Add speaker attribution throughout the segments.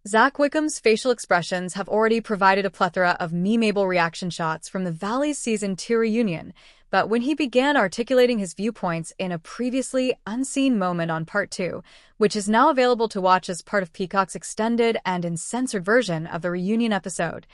Speaker 1: Zack Wickham's facial expressions have already provided a plethora of memeable reaction shots from the Valley's Season 2 reunion, but when he began articulating his viewpoints in a previously unseen moment on Part 2, which is now available to watch as part of Peacock's extended and uncensored version of the reunion episode,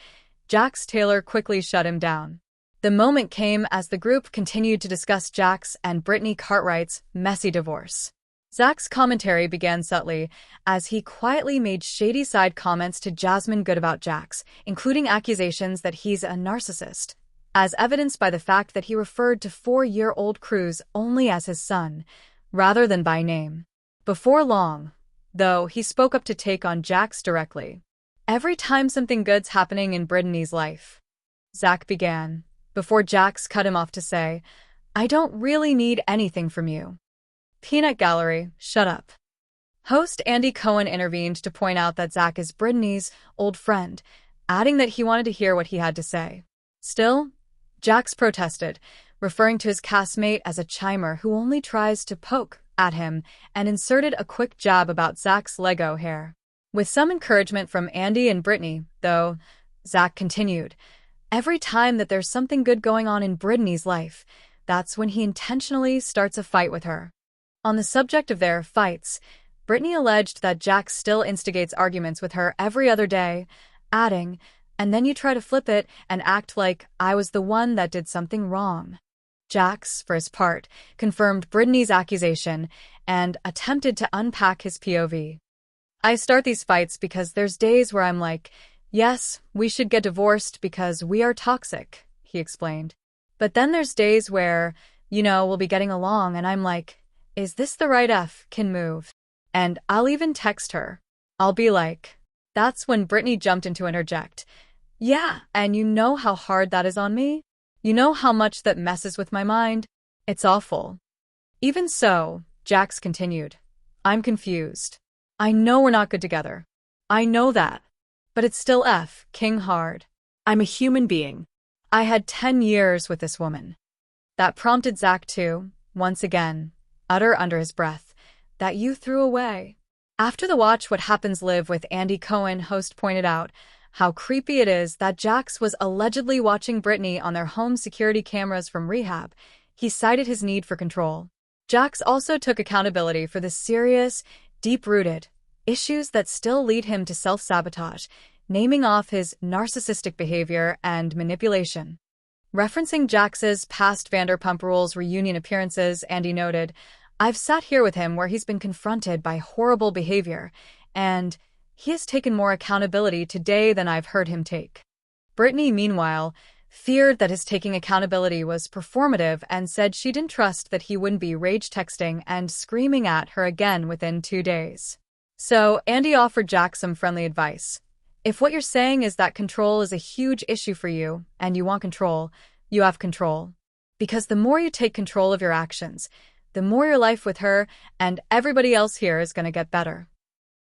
Speaker 1: Jax Taylor quickly shut him down. The moment came as the group continued to discuss Jax and Brittany Cartwright's messy divorce. Zack's commentary began subtly, as he quietly made shady side comments to Jasmine Good about Jax, including accusations that he's a narcissist, as evidenced by the fact that he referred to 4-year-old Cruz only as his son, rather than by name. Before long, though, he spoke up to take on Jax directly. "Every time something good's happening in Brittany's life," Zack began, before Jax cut him off to say, "I don't really need anything from you." Peanut Gallery, shut up. Host Andy Cohen intervened to point out that Zack is Brittany's old friend, adding that he wanted to hear what he had to say. Still, Jax protested, referring to his castmate as a chimer who only tries to poke at him, and inserted a quick jab about Zack's Lego hair. With some encouragement from Andy and Brittany, though, Zack continued, "Every time that there's something good going on in Brittany's life, that's when he intentionally starts a fight with her." On the subject of their fights, Brittany alleged that Jax still instigates arguments with her every other day, adding, "And then you try to flip it and act like I was the one that did something wrong." Jax, for his part, confirmed Brittany's accusation and attempted to unpack his POV. "I start these fights because there's days where I'm like, yes, we should get divorced because we are toxic," he explained. "But then there's days where, we'll be getting along and I'm like, is this the right F-can move? And I'll even text her. I'll be like," that's when Brittany jumped in to interject, "Yeah, and you know how hard that is on me? You know how much that messes with my mind? It's awful." Even so, Jax continued, "I'm confused. I know we're not good together. I know that. But it's still F-king hard. I'm a human being. I had 10 years with this woman." That prompted Zack to, once again, utter under his breath, "That you threw away." After the Watch What Happens Live with Andy Cohen host pointed out how creepy it is that Jax was allegedly watching Brittany on their home security cameras from rehab, he cited his need for control. Jax also took accountability for the serious, deep-rooted issues that still lead him to self-sabotage, naming off his narcissistic behavior and manipulation. Referencing Jax's past Vanderpump Rules reunion appearances, Andy noted, "I've sat here with him where he's been confronted by horrible behavior, and he has taken more accountability today than I've heard him take." Brittany, meanwhile, feared that his taking accountability was performative and said she didn't trust that he wouldn't be rage texting and screaming at her again within 2 days. So, Andy offered Jax some friendly advice. "If what you're saying is that control is a huge issue for you, and you want control, you have control. Because the more you take control of your actions, the more your life with her and everybody else here is going to get better."